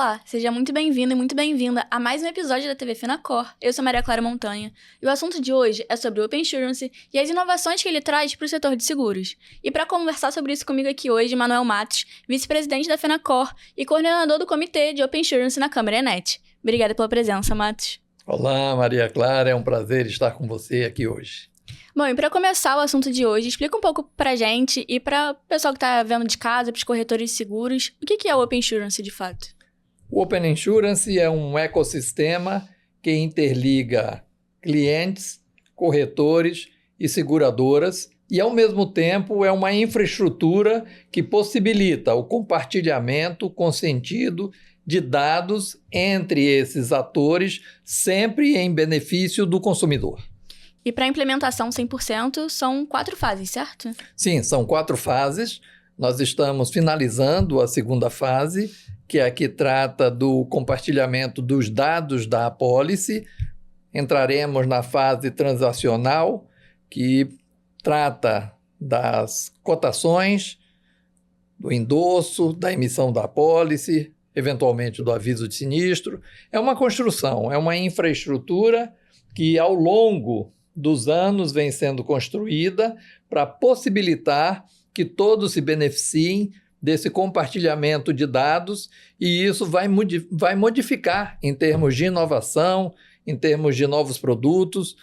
Olá, seja muito bem-vindo e muito bem-vinda a mais um episódio da TV Finacor. Eu sou Maria Clara Montanha e o assunto de hoje é sobre o Open Insurance e as inovações que ele traz para o setor de seguros. E para conversar sobre isso comigo aqui hoje, Manuel Matos, vice-presidente da Finacor e coordenador do Comitê de Open Insurance na Câmara Enet. Obrigada pela presença, Matos. Olá, Maria Clara, é um prazer estar com você aqui hoje. Bom, e para começar o assunto de hoje, explica um pouco pra gente e para o pessoal que está vendo de casa, para os corretores de seguros, o que é o Open Insurance de fato? O Open Insurance é um ecossistema que interliga clientes, corretores e seguradoras e, ao mesmo tempo, é uma infraestrutura que possibilita o compartilhamento consentido de dados entre esses atores, sempre em benefício do consumidor. E para a implementação 100%, são 4 fases, certo? Sim, são 4 fases. Nós estamos finalizando a segunda fase, que é a que trata do compartilhamento dos dados da apólice. Entraremos na fase transacional, que trata das cotações, do endosso, da emissão da apólice, eventualmente do aviso de sinistro. É uma construção, é uma infraestrutura que, ao longo dos anos, vem sendo construída para possibilitar que todos se beneficiem desse compartilhamento de dados, e isso vai modificar, em termos de inovação, em termos de novos produtos,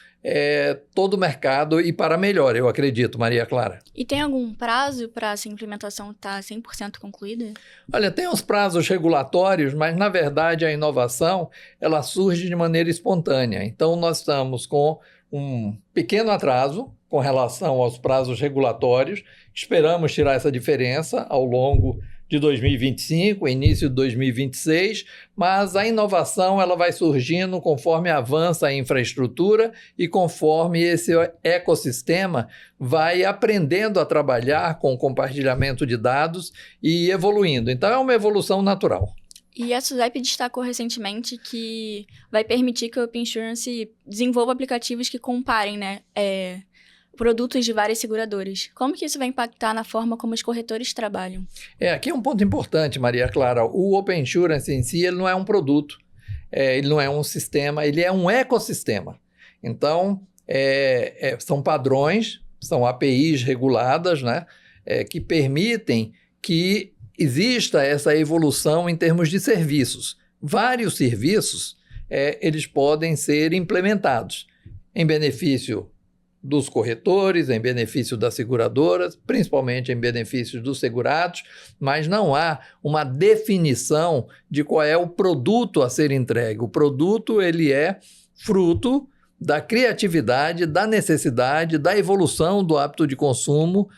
todo o mercado e para melhor, eu acredito, Maria Clara. E tem algum prazo para essa implementação estar 100% concluída? Olha, tem os prazos regulatórios, mas, na verdade, a inovação ela surge de maneira espontânea. Então, nós estamos com um pequeno atraso com relação aos prazos regulatórios. Esperamos tirar essa diferença ao longo de 2025, início de 2026, mas a inovação ela vai surgindo conforme avança a infraestrutura e conforme esse ecossistema vai aprendendo a trabalhar com o compartilhamento de dados e evoluindo. Então, é uma evolução natural. E a SUSEP destacou recentemente que vai permitir que o Open Insurance desenvolva aplicativos que comparem, produtos de várias seguradoras. Como que isso vai impactar na forma como os corretores trabalham? Aqui é um ponto importante, Maria Clara. O Open Insurance em si ele não é um produto, ele não é um sistema, ele é um ecossistema. Então, são padrões, são APIs reguladas, que permitem que exista essa evolução em termos de serviços. Vários serviços, eles podem ser implementados em benefício dos corretores, em benefício das seguradoras, principalmente em benefício dos segurados, mas não há uma definição de qual é o produto a ser entregue. O produto ele é fruto da criatividade, da necessidade, da evolução do hábito de consumo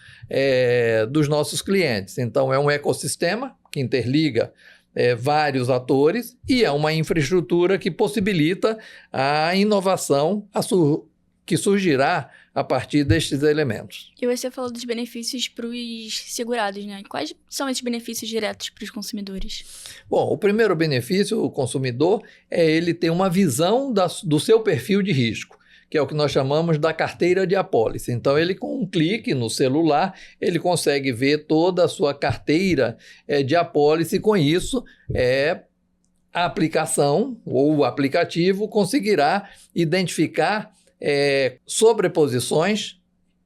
dos nossos clientes. Então, é um ecossistema que interliga vários atores e é uma infraestrutura que possibilita a inovação que surgirá a partir destes elementos. E você falou dos benefícios para os segurados, Quais são esses benefícios diretos para os consumidores? Bom, o primeiro benefício, o consumidor, é ele ter uma visão do seu perfil de risco, que é o que nós chamamos da carteira de apólice. Então, ele com um clique no celular, ele consegue ver toda a sua carteira de apólice e, com isso, a aplicação ou o aplicativo conseguirá identificar sobreposições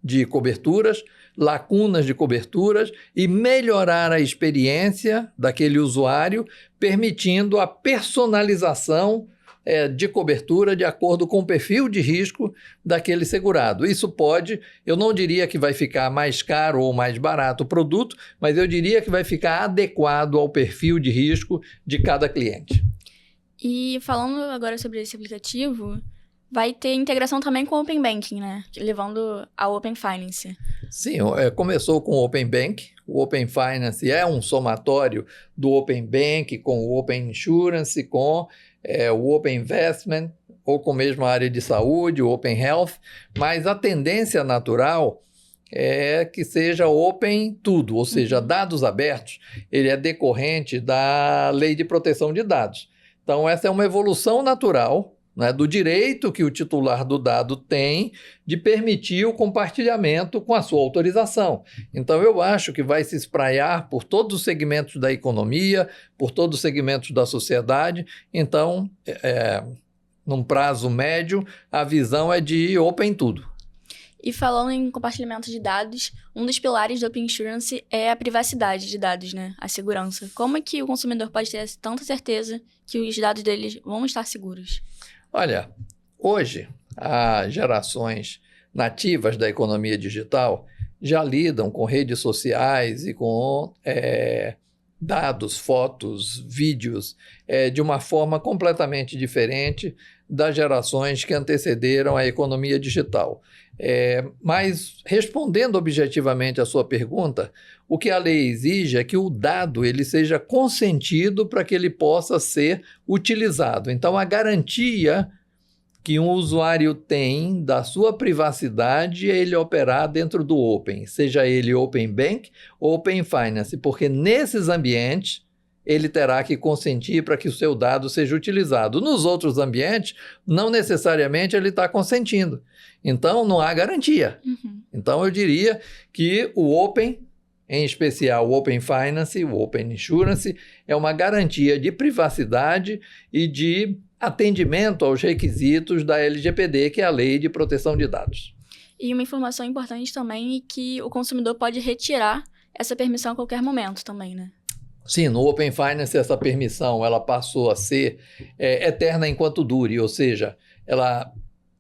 de coberturas, lacunas de coberturas e melhorar a experiência daquele usuário, permitindo a personalização de cobertura de acordo com o perfil de risco daquele segurado. Isso pode, eu não diria que vai ficar mais caro ou mais barato o produto, mas eu diria que vai ficar adequado ao perfil de risco de cada cliente. E falando agora sobre esse aplicativo, vai ter integração também com o Open Banking, levando ao Open Finance. Sim, começou com o Open Bank. O Open Finance é um somatório do Open Bank com o Open Insurance, com o Open Investment, ou com mesmo a área de saúde, o Open Health, mas a tendência natural é que seja Open tudo, ou seja, dados abertos, ele é decorrente da Lei de Proteção de Dados. Então, essa é uma evolução natural né, do direito que o titular do dado tem de permitir o compartilhamento com a sua autorização. Então, eu acho que vai se espraiar por todos os segmentos da economia, por todos os segmentos da sociedade. Então, num prazo médio, a visão é de open tudo. E falando em compartilhamento de dados, um dos pilares do Open Insurance é a privacidade de dados, né? A segurança. Como é que o consumidor pode ter tanta certeza que os dados deles vão estar seguros? Olha, hoje, as gerações nativas da economia digital já lidam com redes sociais e com dados, fotos, vídeos, de uma forma completamente diferente das gerações que antecederam a economia digital. Mas, respondendo objetivamente à sua pergunta, o que a lei exige é que o dado ele seja consentido para que ele possa ser utilizado. Então, a garantia que um usuário tem da sua privacidade é ele operar dentro do Open, seja ele Open Bank ou Open Finance, porque nesses ambientes ele terá que consentir para que o seu dado seja utilizado. Nos outros ambientes, não necessariamente ele está consentindo. Então, não há garantia. Uhum. Então, eu diria que o Open, em especial o Open Finance, o Open Insurance, é uma garantia de privacidade e de atendimento aos requisitos da LGPD, que é a Lei de Proteção de Dados. E uma informação importante também é que o consumidor pode retirar essa permissão a qualquer momento também, né? Sim, no Open Finance essa permissão ela passou a ser eterna enquanto dure, ou seja, ela,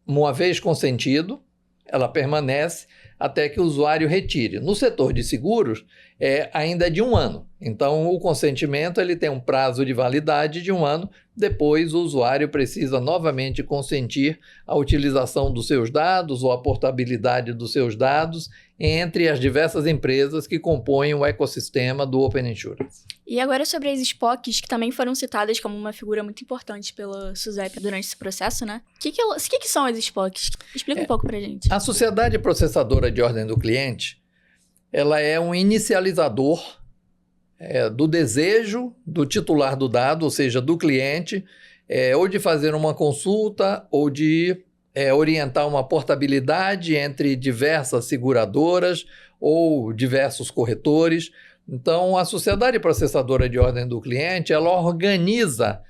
uma vez consentido, ela permanece até que o usuário retire. No setor de seguros, ainda é de 1 ano. Então, o consentimento ele tem um prazo de validade de 1 ano. Depois, o usuário precisa novamente consentir a utilização dos seus dados ou a portabilidade dos seus dados entre as diversas empresas que compõem o ecossistema do Open Insurance. E agora sobre as SPOCs, que também foram citadas como uma figura muito importante pela SUSEP durante esse processo, né? O que são as SPOCs? Explica um pouco pra gente. A Sociedade Processadora de Ordem do Cliente, ela é um inicializador do desejo do titular do dado, ou seja, do cliente, ou de fazer uma consulta ou de orientar uma portabilidade entre diversas seguradoras ou diversos corretores. Então, a Sociedade Processadora de Ordem do Cliente, ela organiza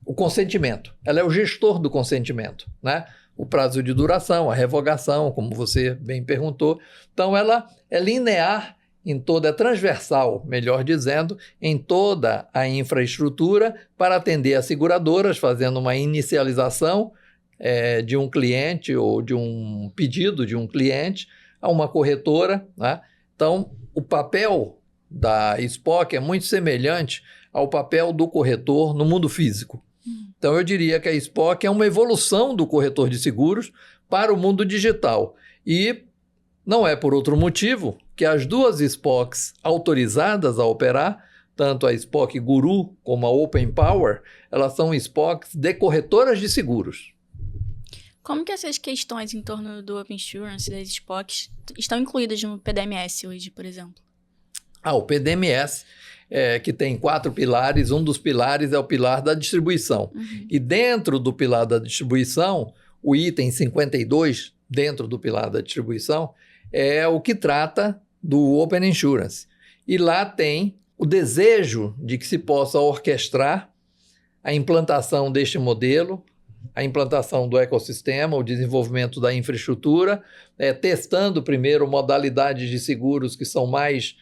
o consentimento. Ela é o gestor do consentimento, né? O prazo de duração, a revogação, como você bem perguntou. Então, ela é linear é transversal, melhor dizendo, em toda a infraestrutura para atender as seguradoras, fazendo uma inicialização de um cliente ou de um pedido de um cliente a uma corretora, né? Então, o papel da SPOC é muito semelhante ao papel do corretor no mundo físico. Então, eu diria que a SPOC é uma evolução do corretor de seguros para o mundo digital. E não é por outro motivo que as duas SPOCs autorizadas a operar, tanto a SPOC Guru como a Open Power, elas são SPOCs de corretoras de seguros. Como que essas questões em torno do Open Insurance, das SPOCs, estão incluídas no PDMS hoje, por exemplo? O PDMS, que tem 4 pilares, um dos pilares é o pilar da distribuição. Uhum. E dentro do pilar da distribuição, o item 52, dentro do pilar da distribuição, é o que trata do Open Insurance. E lá tem o desejo de que se possa orquestrar a implantação deste modelo, a implantação do ecossistema, o desenvolvimento da infraestrutura, testando primeiro modalidades de seguros que são mais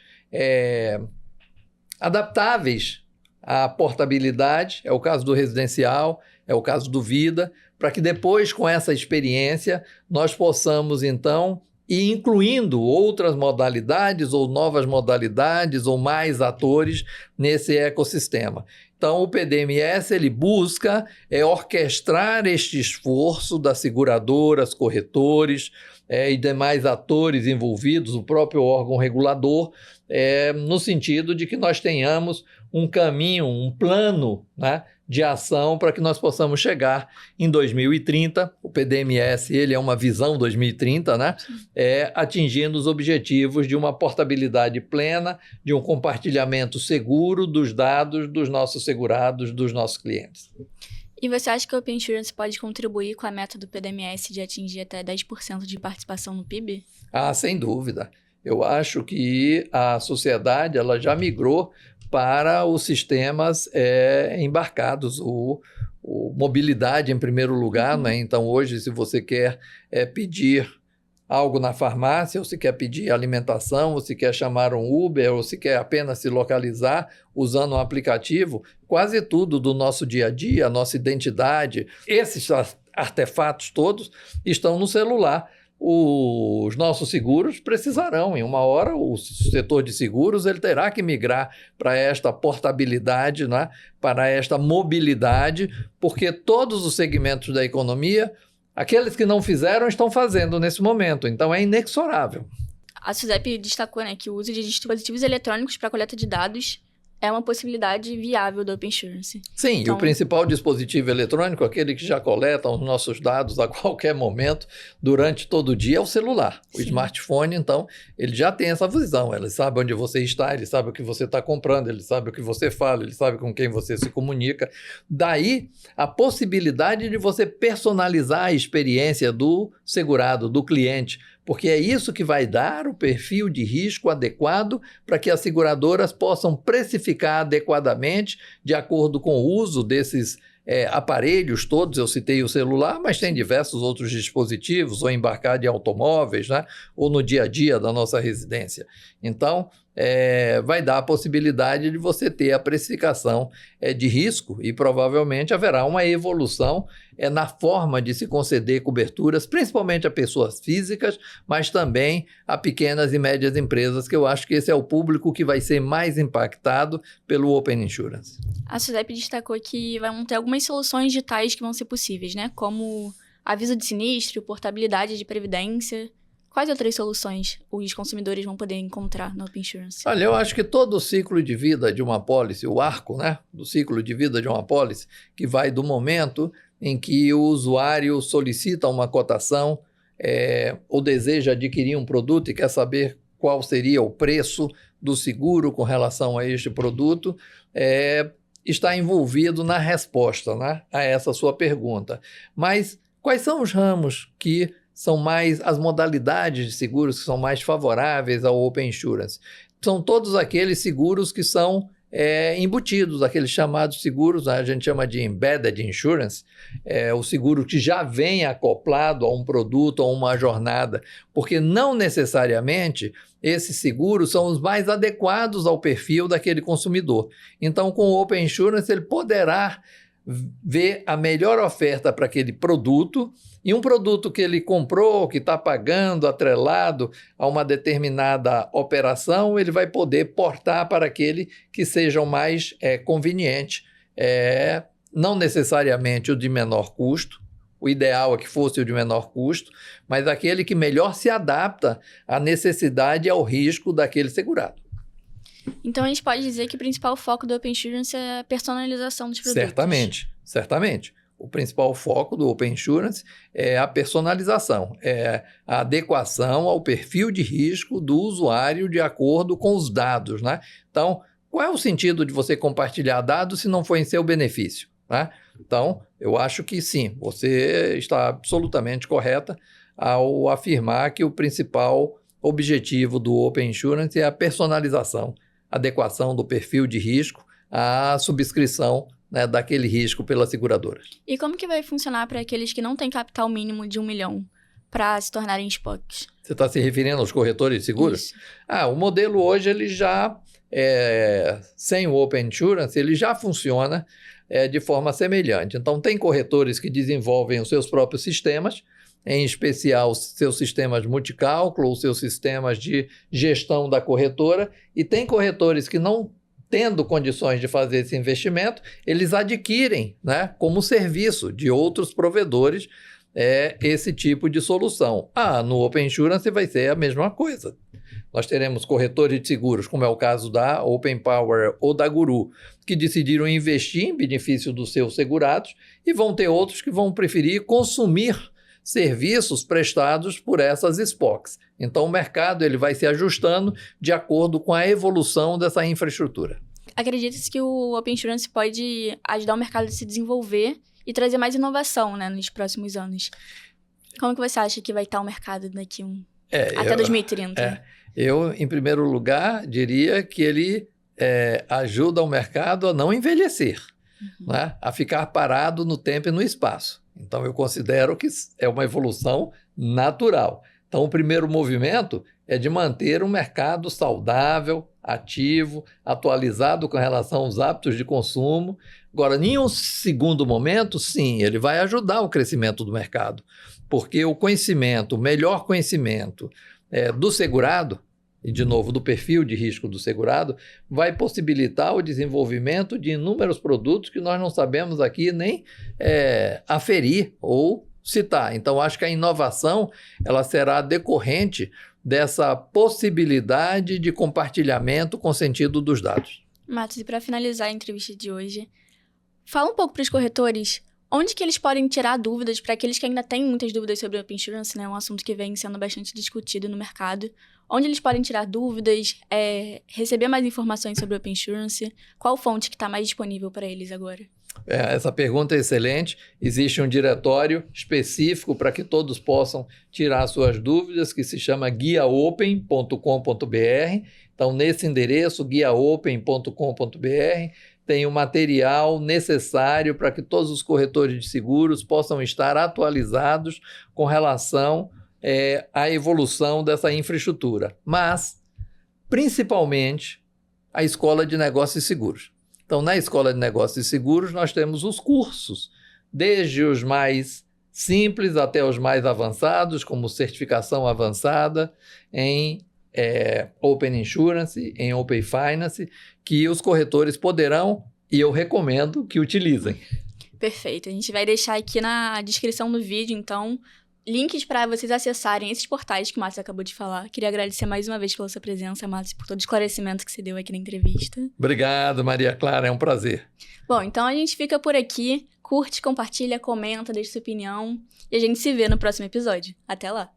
adaptáveis à portabilidade, é o caso do residencial, é o caso do vida, para que depois, com essa experiência, nós possamos, então, ir incluindo outras modalidades ou novas modalidades ou mais atores nesse ecossistema. Então, o PDMS ele busca orquestrar este esforço das seguradoras, corretores e demais atores envolvidos, o próprio órgão regulador, no sentido de que nós tenhamos um caminho, um plano, né, de ação para que nós possamos chegar em 2030. O PDMS ele é uma visão 2030, né? Atingindo os objetivos de uma portabilidade plena, de um compartilhamento seguro dos dados dos nossos segurados, dos nossos clientes. E você acha que o Open Insurance pode contribuir com a meta do PDMS de atingir até 10% de participação no PIB? Ah, sem dúvida. Eu acho que a sociedade ela já migrou para os sistemas embarcados, o mobilidade em primeiro lugar, né? Então, hoje, se você quer pedir algo na farmácia, ou se quer pedir alimentação, ou se quer chamar um Uber, ou se quer apenas se localizar usando um aplicativo, quase tudo do nosso dia a dia, a nossa identidade, esses artefatos todos estão no celular. Os nossos seguros precisarão, em uma hora, o setor de seguros ele terá que migrar para esta portabilidade, né? Para esta mobilidade, porque todos os segmentos da economia, aqueles que não fizeram, estão fazendo nesse momento. Então, é inexorável. A SUSEP destacou, né, que o uso de dispositivos eletrônicos para coleta de dados é uma possibilidade viável do Open Insurance. Sim, e o principal dispositivo eletrônico, aquele que já coleta os nossos dados a qualquer momento, durante todo o dia, é o celular. O smartphone, então, ele já tem essa visão. Ele sabe onde você está, ele sabe o que você está comprando, ele sabe o que você fala, ele sabe com quem você se comunica. Daí, a possibilidade de você personalizar a experiência do segurado, do cliente, porque é isso que vai dar o perfil de risco adequado para que as seguradoras possam precificar adequadamente de acordo com o uso desses aparelhos todos. Eu citei o celular, mas tem diversos outros dispositivos, ou embarcar de automóveis, né? Ou no dia a dia da nossa residência. Então, vai dar a possibilidade de você ter a precificação de risco e provavelmente haverá uma evolução na forma de se conceder coberturas, principalmente a pessoas físicas, mas também a pequenas e médias empresas, que eu acho que esse é o público que vai ser mais impactado pelo Open Insurance. A SUSEP destacou que vão ter algumas soluções digitais que vão ser possíveis, né? Como aviso de sinistro, portabilidade de previdência. Quais outras soluções os consumidores vão poder encontrar no Open Insurance? Olha, eu acho que todo o ciclo de vida de uma apólice, o arco, né, do ciclo de vida de uma apólice, que vai do momento em que o usuário solicita uma cotação ou deseja adquirir um produto e quer saber qual seria o preço do seguro com relação a este produto, está envolvido na resposta, né, a essa sua pergunta. Mas quais são os ramos que são mais as modalidades de seguros que são mais favoráveis ao Open Insurance? São todos aqueles seguros que são embutidos, aqueles chamados seguros, a gente chama de Embedded Insurance, o seguro que já vem acoplado a um produto, a uma jornada, porque não necessariamente esses seguros são os mais adequados ao perfil daquele consumidor. Então, com o Open Insurance, ele poderá ver a melhor oferta para aquele produto, e um produto que ele comprou, que está pagando, atrelado a uma determinada operação, ele vai poder portar para aquele que seja o mais conveniente, não necessariamente o de menor custo. O ideal é que fosse o de menor custo, mas aquele que melhor se adapta à necessidade e ao risco daquele segurado. Então, a gente pode dizer que o principal foco do Open Insurance é a personalização dos produtos. Certamente. O principal foco do Open Insurance é a personalização, é a adequação ao perfil de risco do usuário de acordo com os dados, né? Então, qual é o sentido de você compartilhar dados se não for em seu benefício, né? Então, eu acho que sim, você está absolutamente correta ao afirmar que o principal objetivo do Open Insurance é a personalização, adequação do perfil de risco à subscrição, né, daquele risco pela seguradora. E como que vai funcionar para aqueles que não têm capital mínimo de 1 milhão para se tornarem SPOCs? Você está se referindo aos corretores de seguros? Isso. O modelo hoje, ele já, sem o Open Insurance, ele já funciona de forma semelhante. Então, tem corretores que desenvolvem os seus próprios sistemas, em especial seus sistemas multicálculo, seus sistemas de gestão da corretora, e tem corretores que não tendo condições de fazer esse investimento, eles adquirem, né, como serviço de outros provedores esse tipo de solução. No Open Insurance vai ser a mesma coisa. Nós teremos corretores de seguros, como é o caso da Open Power ou da Guru, que decidiram investir em benefício dos seus segurados, e vão ter outros que vão preferir consumir serviços prestados por essas SPOCs. Então, o mercado ele vai se ajustando de acordo com a evolução dessa infraestrutura. Acredita-se que o Open Insurance pode ajudar o mercado a se desenvolver e trazer mais inovação, né, nos próximos anos. Como que você acha que vai estar o mercado daqui até 2030? Eu, em primeiro lugar, diria que ele ajuda o mercado a não envelhecer, né? A ficar parado no tempo e no espaço. Então, eu considero que é uma evolução natural. Então, o primeiro movimento é de manter um mercado saudável, ativo, atualizado com relação aos hábitos de consumo. Agora, em um segundo momento, sim, ele vai ajudar o crescimento do mercado, porque o conhecimento, o melhor conhecimento do segurado, e de novo do perfil de risco do segurado, vai possibilitar o desenvolvimento de inúmeros produtos que nós não sabemos aqui nem aferir ou citar. Então, acho que a inovação ela será decorrente dessa possibilidade de compartilhamento com sentido dos dados. Matos, e para finalizar a entrevista de hoje, fala um pouco para os corretores onde que eles podem tirar dúvidas, para aqueles que ainda têm muitas dúvidas sobre o Open Insurance, né? Um assunto que vem sendo bastante discutido no mercado. Onde eles podem tirar dúvidas, receber mais informações sobre o Open Insurance? Qual fonte que está mais disponível para eles agora? Essa pergunta é excelente. Existe um diretório específico para que todos possam tirar suas dúvidas, que se chama guiaopen.com.br. Então, nesse endereço, guiaopen.com.br, tem o material necessário para que todos os corretores de seguros possam estar atualizados com relação à evolução dessa infraestrutura. Mas, principalmente, a Escola de Negócios e Seguros. Então, na Escola de Negócios e Seguros, nós temos os cursos, desde os mais simples até os mais avançados, como certificação avançada em Open Insurance, em Open Finance, que os corretores poderão, e eu recomendo que utilizem. Perfeito. A gente vai deixar aqui na descrição do vídeo, então, links para vocês acessarem esses portais que o Matos acabou de falar. Queria agradecer mais uma vez pela sua presença, Matos, por todo o esclarecimento que você deu aqui na entrevista. Obrigado, Maria Clara, é um prazer. Bom, então a gente fica por aqui. Curte, compartilha, comenta, deixa sua opinião. E a gente se vê no próximo episódio. Até lá!